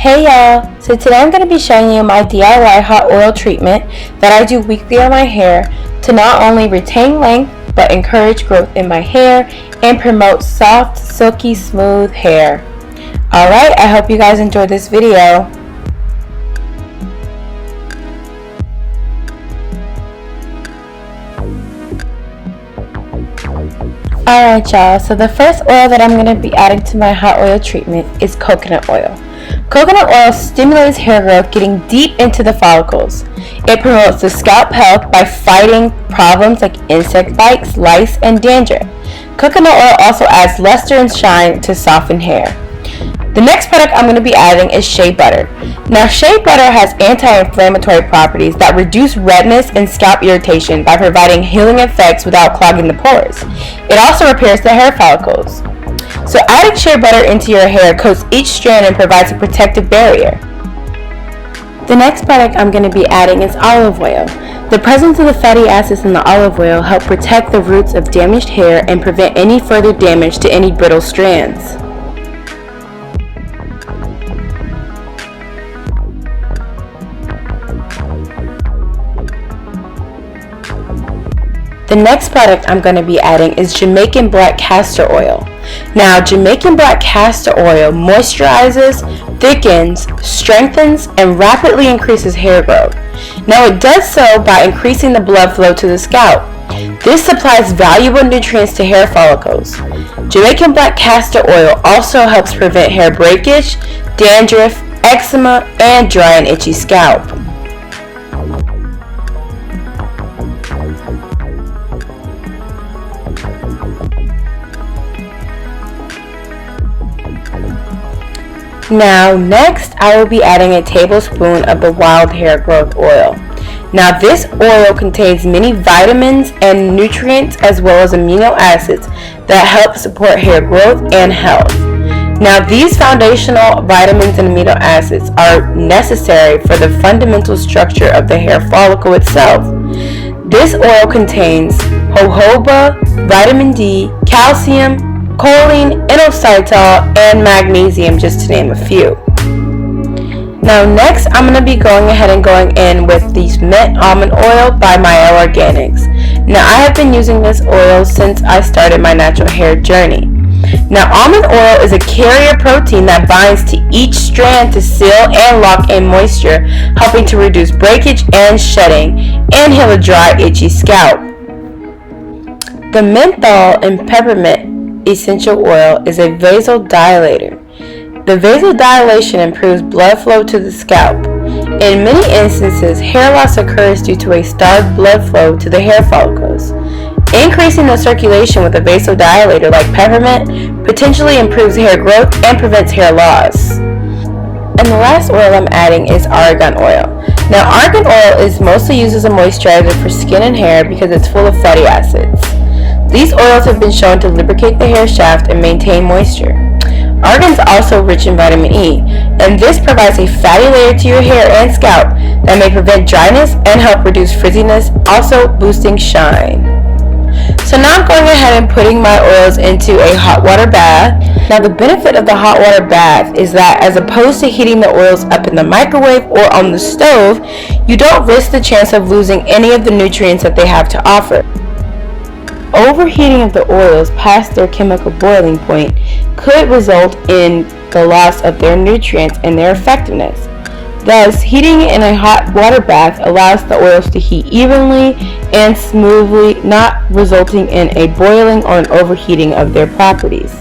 Hey y'all, so today I'm going to be showing you my DIY hot oil treatment that I do weekly on my hair to not only retain length but encourage growth in my hair and promote soft, silky, smooth hair. Alright, I hope you guys enjoyed this video. Alright y'all, so the first oil that I'm going to be adding to my hot oil treatment is coconut oil. Coconut oil stimulates hair growth, getting deep into the follicles. It promotes the scalp health by fighting problems like insect bites, lice, and dandruff. Coconut oil also adds luster and shine to soften hair. The next product I'm going to be adding is shea butter. Now, shea butter has anti-inflammatory properties that reduce redness and scalp irritation by providing healing effects without clogging the pores. It also repairs the hair follicles. So adding shea butter into your hair coats each strand and provides a protective barrier. The next product I'm going to be adding is olive oil. The presence of the fatty acids in the olive oil help protect the roots of damaged hair and prevent any further damage to any brittle strands. The next product I'm going to be adding is Jamaican black castor oil. Now, Jamaican black castor oil moisturizes, thickens, strengthens, and rapidly increases hair growth. Now, it does so by increasing the blood flow to the scalp. This supplies valuable nutrients to hair follicles. Jamaican black castor oil also helps prevent hair breakage, dandruff, eczema, and dry and itchy scalp. Now next I will be adding a tablespoon of the wild hair growth oil. Now this oil contains many vitamins and nutrients as well as amino acids that help support hair growth and health. Now these foundational vitamins and amino acids are necessary for the fundamental structure of the hair follicle itself. This oil contains jojoba, vitamin D, calcium, choline, inositol, and magnesium, just to name a few. Now next I'm going to be going in with the mint almond oil by Myel Organics. Now I have been using this oil since I started my natural hair journey. Now almond oil is a carrier protein that binds to each strand to seal and lock in moisture, helping to reduce breakage and shedding and heal a dry, itchy scalp. The menthol and peppermint essential oil is a vasodilator. The vasodilation improves blood flow to the scalp. In many instances, hair loss occurs due to a starved blood flow to the hair follicles. Increasing the circulation with a vasodilator like peppermint potentially improves hair growth and prevents hair loss. And the last oil I'm adding is argan oil. Now, argan oil is mostly used as a moisturizer for skin and hair because it's full of fatty acids. These oils have been shown to lubricate the hair shaft and maintain moisture. Argan is also rich in vitamin E, and this provides a fatty layer to your hair and scalp that may prevent dryness and help reduce frizziness, also boosting shine. So now I'm going ahead and putting my oils into a hot water bath. Now the benefit of the hot water bath is that as opposed to heating the oils up in the microwave or on the stove, you don't risk the chance of losing any of the nutrients that they have to offer. Overheating of the oils past their chemical boiling point could result in the loss of their nutrients and their effectiveness. Thus, heating in a hot water bath allows the oils to heat evenly and smoothly, not resulting in a boiling or an overheating of their properties.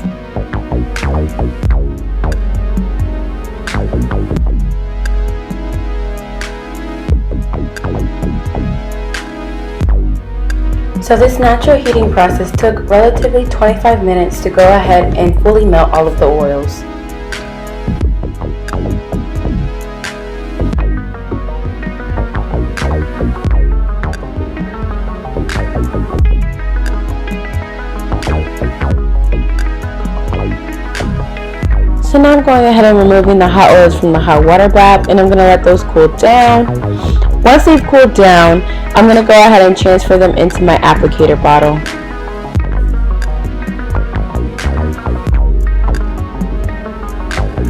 So this natural heating process took relatively 25 minutes to go ahead and fully melt all of the oils. So now I'm going ahead and removing the hot oils from the hot water bath, and I'm going to let those cool down. Once they've cooled down, I'm going to go ahead and transfer them into my applicator bottle.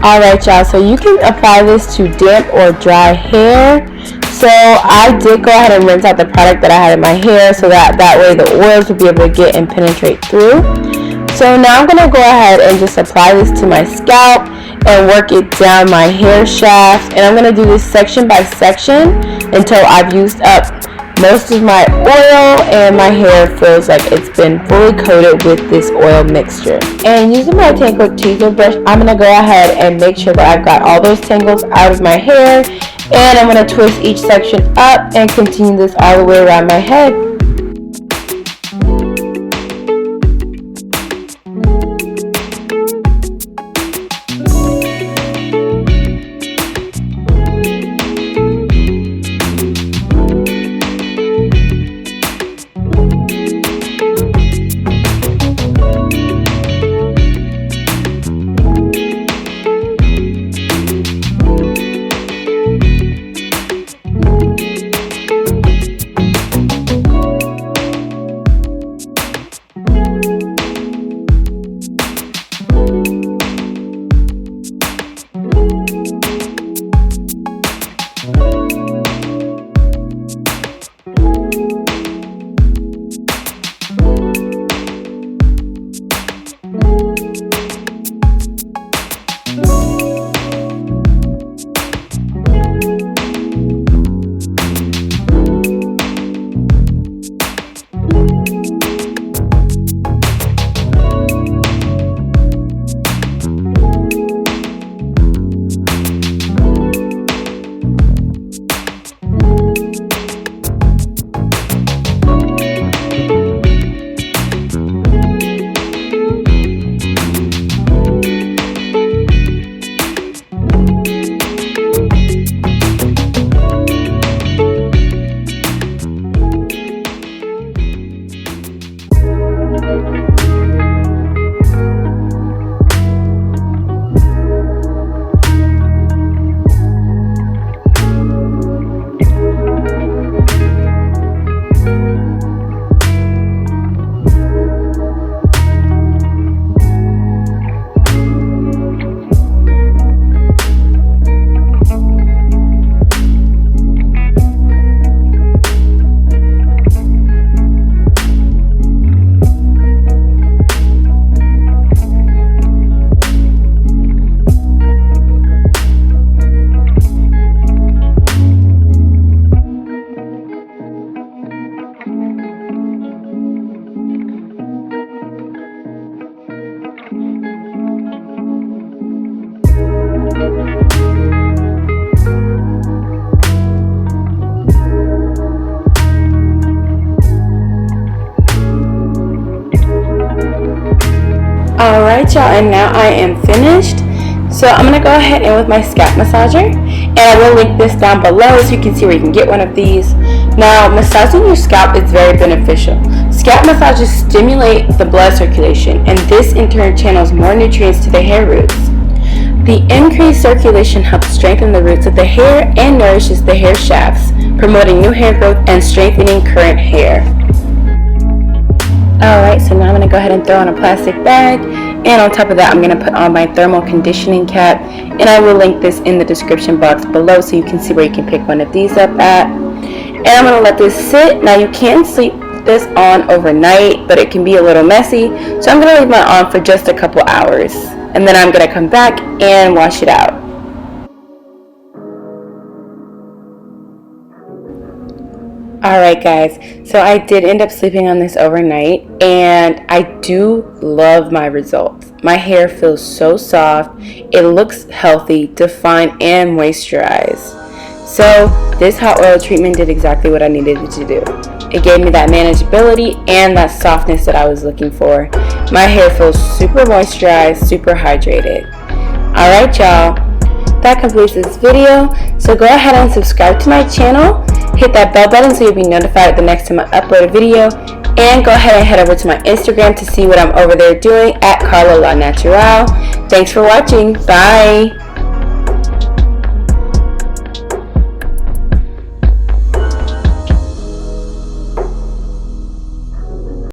Alright y'all, so you can apply this to damp or dry hair. So I did go ahead and rinse out the product that I had in my hair so that way the oils would be able to get and penetrate through. So now I'm going to go ahead and just apply this to my scalp and work it down my hair shaft. And I'm going to do this section by section until I've used up most of my oil and my hair feels like it's been fully coated with this oil mixture. And using my Tangle Teezer brush, I'm going to go ahead and make sure that I've got all those tangles out of my hair. And I'm going to twist each section up and continue this all the way around my head. Alright y'all, and now I am finished. So I'm going to go ahead and with my scalp massager, and I will link this down below so you can see where you can get one of these. Now, massaging your scalp is very beneficial. Scalp massages stimulate the blood circulation, and this in turn channels more nutrients to the hair roots. The increased circulation helps strengthen the roots of the hair and nourishes the hair shafts, promoting new hair growth and strengthening current hair. Alright, so now I'm going to go ahead and throw on a plastic bag, and on top of that I'm going to put on my thermal conditioning cap, and I will link this in the description box below so you can see where you can pick one of these up at. And I'm going to let this sit. Now you can sleep this on overnight, but it can be a little messy, so I'm going to leave mine on for just a couple hours, and then I'm going to come back and wash it out. Alright guys, so I did end up sleeping on this overnight, and I do love my results. My hair feels so soft, it looks healthy, defined, and moisturized. So this hot oil treatment did exactly what I needed it to do. It gave me that manageability and that softness that I was looking for. My hair feels super moisturized, super hydrated. Alright y'all, that completes this video. So go ahead and subscribe to my channel. Hit that bell button so you'll be notified the next time I upload a video. And go ahead and head over to my Instagram to see what I'm over there doing at Carla La Natural. Thanks for watching. Bye.